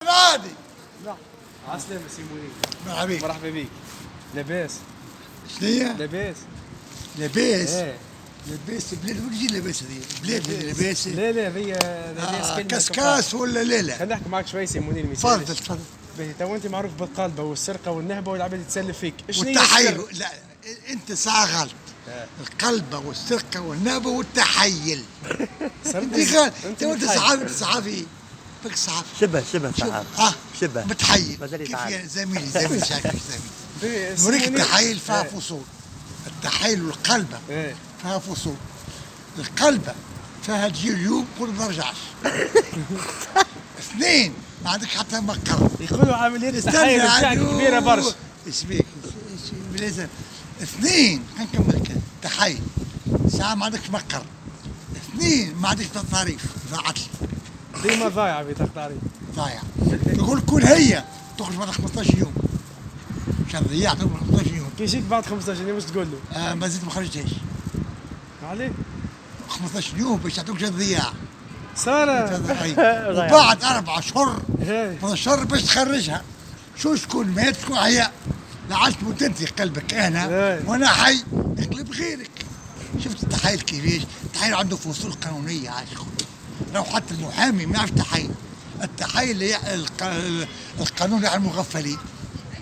عادي. لا عسلامة سي منير. مرحبا بك. مرحبا بك. لاباس؟ شنيا؟ لاباس؟ لاباس؟ ايه لاباس بلاد وين تجي لاباس هذه؟ بلاد لاباس؟ لا هي لاباس كلمة كاسكاس ولا لا؟ خلينا نحكي معك شوي سي منير تفضل تفضل. باهي تو انت معروف بالقلبة والسرقة والنهبة والعباد يتسلف فيك، شنو هي والتحيل. لا انت ساعة غلط. القلبة والسرقة والنهبة والتحيل. انت غلط. انت صحافي. فيك صحافي. شبه صحافي. شبه متحيل. كيف زميلي شاكر زميلي. نوريك التحيل فيها فصول. التحيل والقلبة فيها فصول. القلبة فيها تجي اليوم كل ما رجعش. اثنين ما عندك حتى مقر. يقولوا عمليات التحيل بتاعك كبيرة برشا. ايش بيك؟ بلازم. اثنين نكمل كده. تحيل. ساعة ما عندكش مقر. اثنين ما عندكش تصاريف. ضاعت لك. ديما ضايعة بطاقة تعريف. ضايع. يقول كل هي تخرج بعد 15 يوم. كان ضيعت 15 يوم. كي يجيك بعد 15 يوم واش تقول له؟ ما زلت ما خرجتهاش. عليه؟ 15 يوم باش يعطوك ضياع. سارة. وبعد 4 اشهر 12 شهر باش تخرجها. شكون مات شكون حيا. لعلت موت انت قلبك انا وانا حي يقلب غيرك. شفت التحايل كيفاش؟ التحايل عنده فصول قانونيه عاشق. لو حتى المحامي ما يعرف التحايل. التحايل هي القانون على المغفلين.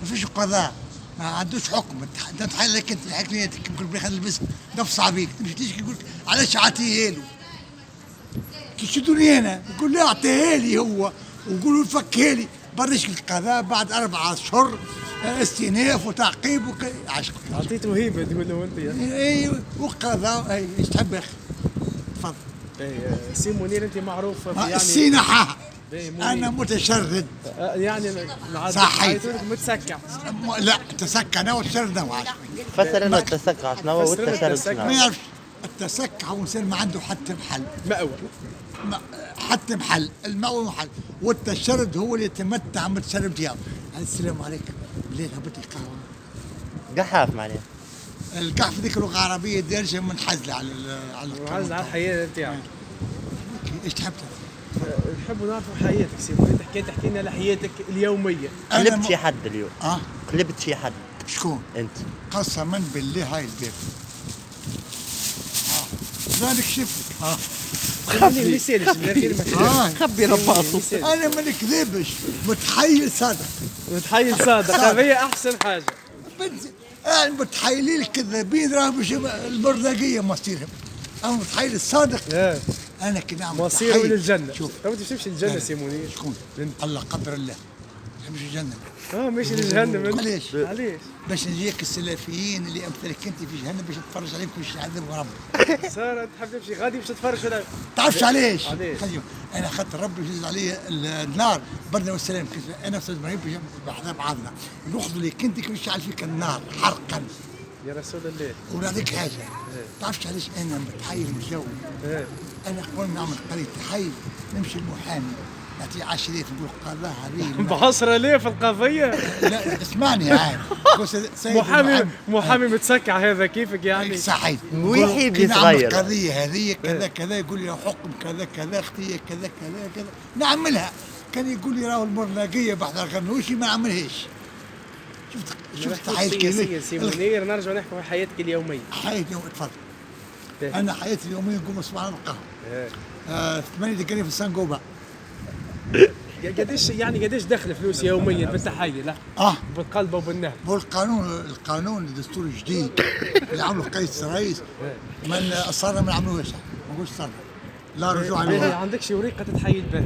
ما فيش قضاء. ما عندوش حكم. التحايل لك انت حكايتك يقول بخلي البس نفس عليك تمشي تيجي يقول علاش عطيه له؟ كي يشدوني انا يقول لا اعطيها لي هو ويقولوا فكها لي بريش القضاء بعد 4 اشهر استئناف وتعقيب عشق. عطيته هيبة تقول له انت ايوه وقضاء ايش تحب يا اخي؟ تفضل. سي منير انت معروف يعني السينحة. انا متشرد. يعني صحيح. متسكع. لا تسكع انا وتشرد نوع. فسر لنا التسكع شنو هو والتشرد شنو؟ ما يعرفش. التسكع هو انسان ما عنده حتى محل. مأوى. حتى محل المأوى محل. والتشرد هو اللي يتمتع بالتشرد ديالو. السلام عليكم. بالليل هبط لي قهوه. قحاف معناها. القحف ذيك لغه عربيه دارجه منحزله على على الحياه نتاعك. ايش تحب؟ نحبوا نعرفوا حياتك سي منير. تحكي لنا على حياتك اليوميه. قلبت شي حد اليوم؟ قلبت شي حد. شكون؟ انت. قسما بالله هاي الباب. ذلك شفت. خبي ما يسالش من غير ما خبي رباطه. انا ما نكذبش. متحيل صادق. متحيل صادق. هذه احسن حاجه. المتحيلين الكذابين راهم المرزقيه مصيرهم. اما المتحيل الصادق انا كي نعمل مصيره الى الجنه. شوف تو انت تمشي للجنه سي منير. شكون؟ الله قدر الله. مش الجنه. ماشي للجهنم. علاش؟ علاش؟ باش نجيك السلفيين اللي امثالك انت في جهنم باش تتفرج عليك وش يعذبهم ربي. ساره انت تحب تمشي غادي باش تتفرج ولا تعرفش علاش؟ علاش؟ انا اخذت ربي يجوز علي النار برنا والسلام. انا استاذ ابراهيم بحذا بعضنا ناخذ لك انت كيف يشعل فيك النار حرقا يا رسول الله. ونعطيك حاجه. تعرفش علاش انا متحير من الجو؟ انا قبل نعمل قريه تحير نمشي المحامي نعطيه 10,000 نقول قضاها عليه ب 10,000 القضيه؟ لا اسمعني عاد. محامي متسكع هذا كيفك يعني؟ صحيح. ويحيد صغير. القضيه هذه كذا كذا يقول لي حكم كذا كذا اختي كذا كذا كذا نعملها. كان يقول لي راهو المرلاقيه بحذا الغنوشي ما نعملها. شفت حياتي كيفاش؟ سي منير نرجع نحكوا على حياتك اليوميه. حياتي اليوميه تفضل. انا حياتي اليوميه نقوم صباح القهوه. 8 دقائق في السنقوبه. قديش دخل فلوس يوميا بالتحيل؟ بالقلبه وبالنهب. القانون الدستور الجديد اللي عمله قيس الرئيس من اصرنا ما نعملوش. ما نقولش صرنا. لا رجوع عليه. عندك شي ورقه تتحيل بها؟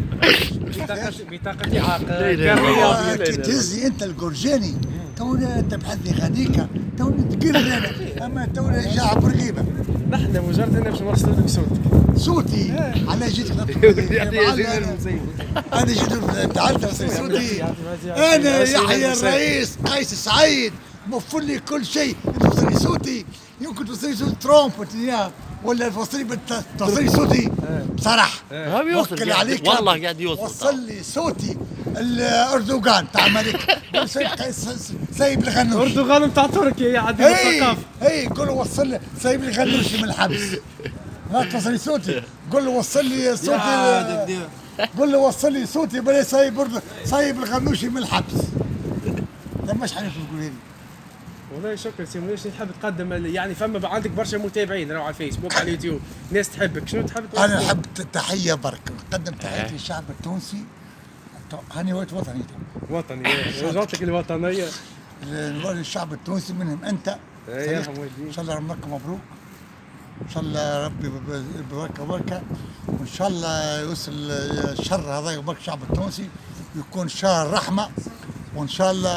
بطاقه اعاقه. كي تهزي انت الجورجاني تونا انت بحثني غاديكا تونا تقول انا اما تونا جاع برقيبه. نحن مجرد انا باش نوصل لك صوتي. على جيت انا جيت تعلم صوتي. انا يحيى الرئيس قيس سعيد موفر لي كل شيء. توصل لي صوتي يمكن توصل لي صوت ترامب ولا توصل لي صوتي بصراحه. وكل عليك والله قاعد يوصل. وصل لي صوتي الاردوغان تاع الملك سايب الغنوش. اردوغان نتاع تركيا يا عديم الثقافه. اي قول له وصل لي سايب الغنوش من الحبس. لا توصل لي صوتي. قول له وصل لي صوتي قول له وصل لي صوتي بلا صايب الغنوشي من الحبس. مش حنف تقول لي. والله شكرا سي منير. شنو تحب تقدم يعني فما عندك برشا متابعين راهو على الفيسبوك على اليوتيوب، ناس تحبك، شنو تحب تقول؟ انا نحب تحيه برك نقدم تحياتي للشعب التونسي. هاني وقت وطني وطني وجهتك الوطنيه الشعب التونسي منهم انت. يا ان شاء الله رمضانكم مبروك، ان شاء الله ربي ببركه وبركه، وان شاء الله يوصل الشر هذا يبارك الشعب التونسي، يكون شهر رحمه، وان شاء الله